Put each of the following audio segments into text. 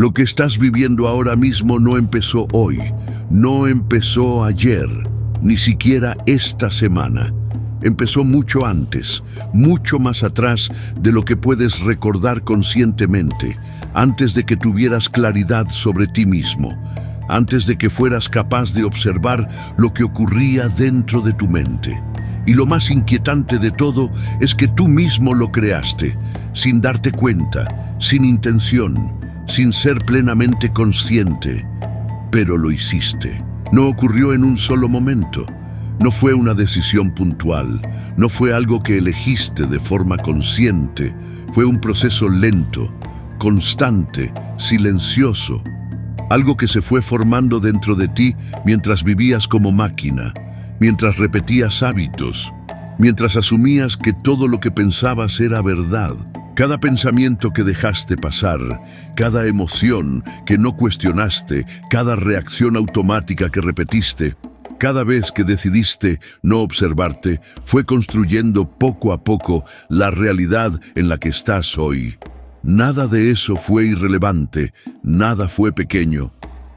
Lo que estás viviendo ahora mismo no empezó hoy, no empezó ayer, ni siquiera esta semana. Empezó mucho antes, mucho más atrás de lo que puedes recordar conscientemente, antes de que tuvieras claridad sobre ti mismo, antes de que fueras capaz de observar lo que ocurría dentro de tu mente. Y lo más inquietante de todo es que tú mismo lo creaste, sin darte cuenta, sin intención, sin ser plenamente consciente. Pero lo hiciste. No ocurrió en un solo momento. No fue una decisión puntual, no fue algo que elegiste de forma consciente, fue un proceso lento, constante, silencioso, algo que se fue formando dentro de ti mientras vivías como máquina, mientras repetías hábitos, mientras asumías que todo lo que pensabas era verdad. Cada pensamiento que dejaste pasar, cada emoción que no cuestionaste, cada reacción automática que repetiste, cada vez que decidiste no observarte, fue construyendo poco a poco la realidad en la que estás hoy. Nada de eso fue irrelevante, nada fue pequeño.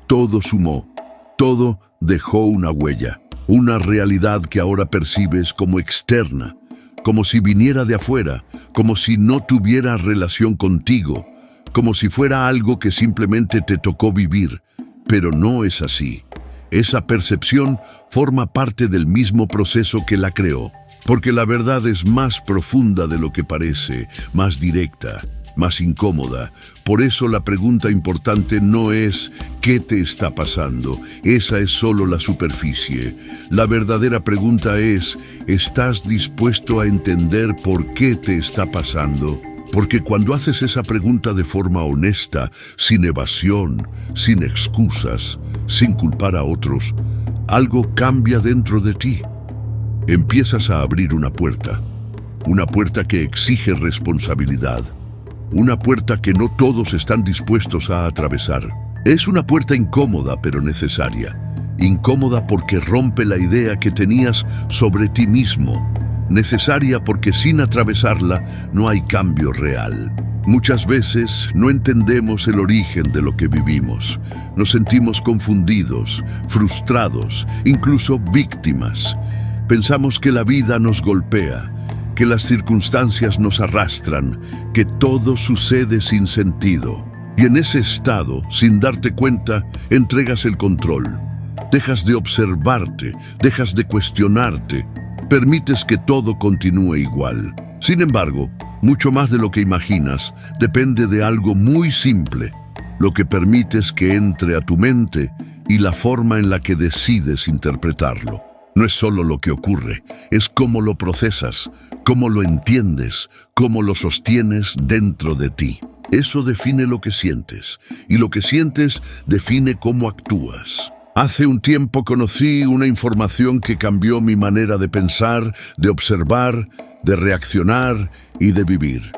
Todo sumó, todo dejó una huella, una realidad que ahora percibes como externa, como si viniera de afuera, como si no tuviera relación contigo, como si fuera algo que simplemente te tocó vivir. Pero no es así. Esa percepción forma parte del mismo proceso que la creó, porque la verdad es más profunda de lo que parece, más directa, más incómoda. Por eso la pregunta importante no es ¿qué te está pasando? Esa es solo la superficie. La verdadera pregunta es ¿estás dispuesto a entender por qué te está pasando? Porque cuando haces esa pregunta de forma honesta, sin evasión, sin excusas, sin culpar a otros, algo cambia dentro de ti. Empiezas a abrir una puerta que exige responsabilidad, una puerta que no todos están dispuestos a atravesar. Es una puerta incómoda pero necesaria. Incómoda porque rompe la idea que tenías sobre ti mismo. Necesaria porque sin atravesarla no hay cambio real. Muchas veces no entendemos el origen de lo que vivimos. Nos sentimos confundidos, frustrados, incluso víctimas. Pensamos que la vida nos golpea, que las circunstancias nos arrastran, que todo sucede sin sentido. Y en ese estado, sin darte cuenta, entregas el control. Dejas de observarte, dejas de cuestionarte. Permites que todo continúe igual. Sin embargo, mucho más de lo que imaginas depende de algo muy simple, lo que permites que entre a tu mente y la forma en la que decides interpretarlo. No es solo lo que ocurre, es cómo lo procesas, cómo lo entiendes, cómo lo sostienes dentro de ti. Eso define lo que sientes, y lo que sientes define cómo actúas. Hace un tiempo conocí una información que cambió mi manera de pensar, de observar, de reaccionar y de vivir.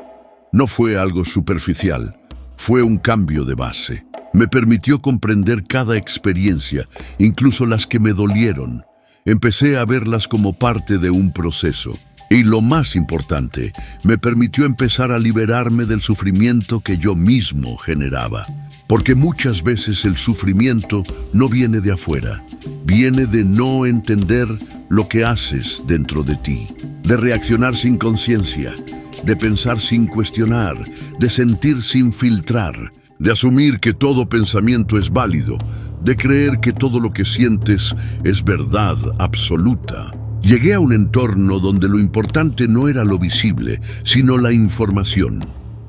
No fue algo superficial, fue un cambio de base. Me permitió comprender cada experiencia, incluso las que me dolieron. Empecé a verlas como parte de un proceso. Y lo más importante, me permitió empezar a liberarme del sufrimiento que yo mismo generaba. Porque muchas veces el sufrimiento no viene de afuera, viene de no entender lo que haces dentro de ti, de reaccionar sin conciencia, de pensar sin cuestionar, de sentir sin filtrar, de asumir que todo pensamiento es válido, de creer que todo lo que sientes es verdad absoluta. Llegué a un entorno donde lo importante no era lo visible, sino la información.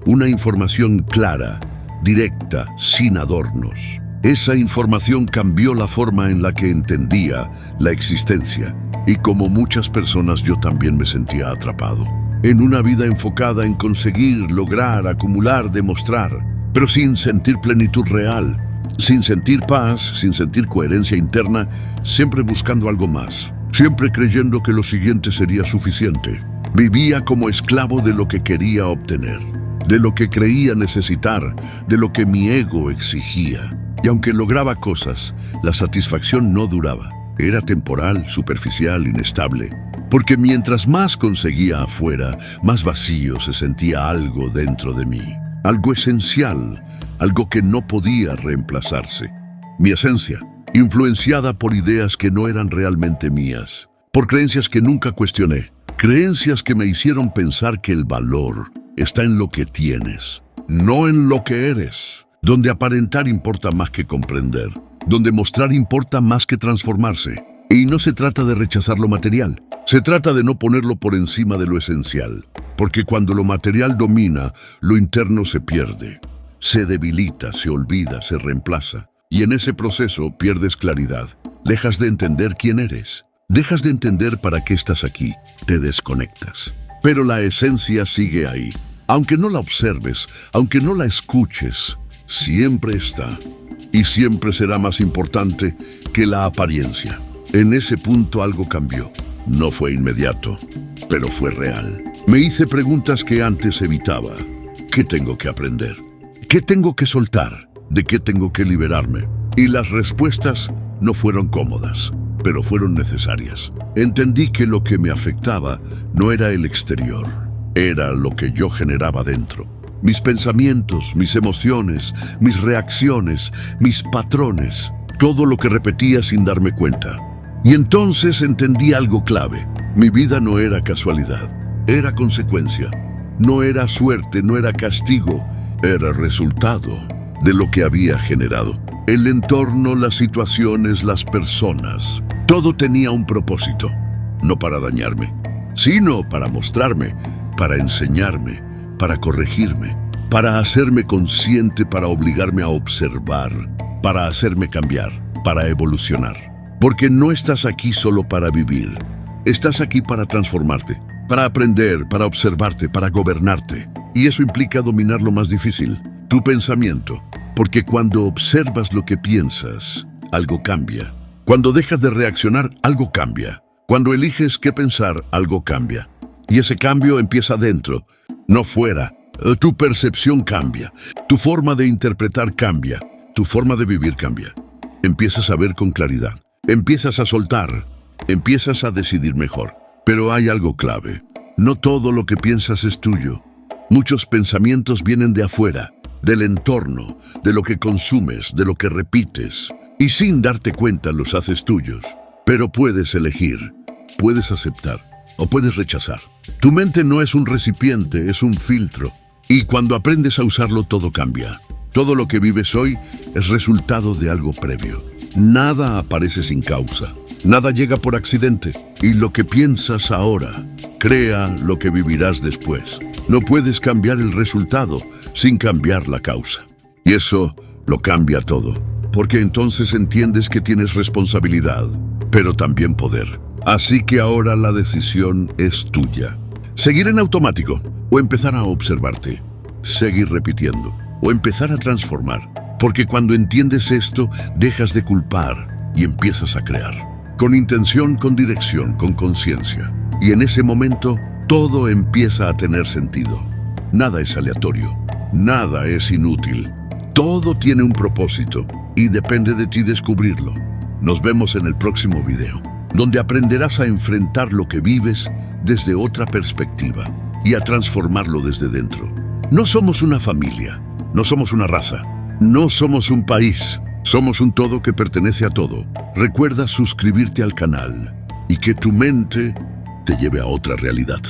Una información clara, directa, sin adornos. Esa información cambió la forma en la que entendía la existencia. Y como muchas personas, yo también me sentía atrapado. En una vida enfocada en conseguir, lograr, acumular, demostrar, pero sin sentir plenitud real, sin sentir paz, sin sentir coherencia interna, siempre buscando algo más. Siempre creyendo que lo siguiente sería suficiente. Vivía como esclavo de lo que quería obtener, de lo que creía necesitar, de lo que mi ego exigía. Y aunque lograba cosas, la satisfacción no duraba. Era temporal, superficial, inestable. Porque mientras más conseguía afuera, más vacío se sentía algo dentro de mí. Algo esencial, algo que no podía reemplazarse. Mi esencia, influenciada por ideas que no eran realmente mías, por creencias que nunca cuestioné, creencias que me hicieron pensar que el valor está en lo que tienes, no en lo que eres, donde aparentar importa más que comprender, donde mostrar importa más que transformarse. Y no se trata de rechazar lo material, se trata de no ponerlo por encima de lo esencial, porque cuando lo material domina, lo interno se pierde, se debilita, se olvida, se reemplaza, y en ese proceso pierdes claridad, dejas de entender quién eres, dejas de entender para qué estás aquí, te desconectas. Pero la esencia sigue ahí, aunque no la observes, aunque no la escuches, siempre está, y siempre será más importante que la apariencia. En ese punto algo cambió. No fue inmediato, pero fue real. Me hice preguntas que antes evitaba. ¿Qué tengo que aprender? ¿Qué tengo que soltar? ¿De qué tengo que liberarme? Y las respuestas no fueron cómodas, pero fueron necesarias. Entendí que lo que me afectaba no era el exterior, era lo que yo generaba dentro. Mis pensamientos, mis emociones, mis reacciones, mis patrones, todo lo que repetía sin darme cuenta. Y entonces entendí algo clave. Mi vida no era casualidad, era consecuencia. No era suerte, no era castigo, era resultado de lo que había generado. El entorno, las situaciones, las personas, todo tenía un propósito. No para dañarme, sino para mostrarme, para enseñarme, para corregirme, para hacerme consciente, para obligarme a observar, para hacerme cambiar, para evolucionar. Porque no estás aquí solo para vivir. Estás aquí para transformarte, para aprender, para observarte, para gobernarte. Y eso implica dominar lo más difícil, tu pensamiento. Porque cuando observas lo que piensas, algo cambia. Cuando dejas de reaccionar, algo cambia. Cuando eliges qué pensar, algo cambia. Y ese cambio empieza dentro, no fuera. Tu percepción cambia. Tu forma de interpretar cambia. Tu forma de vivir cambia. Empiezas a ver con claridad. Empiezas a soltar, empiezas a decidir mejor. Pero hay algo clave. No todo lo que piensas es tuyo. Muchos pensamientos vienen de afuera, del entorno, de lo que consumes, de lo que repites. Y sin darte cuenta los haces tuyos. Pero puedes elegir, puedes aceptar o puedes rechazar. Tu mente no es un recipiente, es un filtro. Y cuando aprendes a usarlo, todo cambia. Todo lo que vives hoy es resultado de algo previo. Nada aparece sin causa, nada llega por accidente, y lo que piensas ahora, crea lo que vivirás después. No puedes cambiar el resultado sin cambiar la causa. Y eso lo cambia todo, porque entonces entiendes que tienes responsabilidad, pero también poder. Así que ahora la decisión es tuya. Seguir en automático, o empezar a observarte, seguir repitiendo, o empezar a transformar. Porque cuando entiendes esto, dejas de culpar y empiezas a crear. Con intención, con dirección, con conciencia. Y en ese momento, todo empieza a tener sentido. Nada es aleatorio, nada es inútil. Todo tiene un propósito y depende de ti descubrirlo. Nos vemos en el próximo video, donde aprenderás a enfrentar lo que vives desde otra perspectiva y a transformarlo desde dentro. No somos una familia, no somos una raza. No somos un país, somos un todo que pertenece a todo. Recuerda suscribirte al canal y que tu mente te lleve a otra realidad.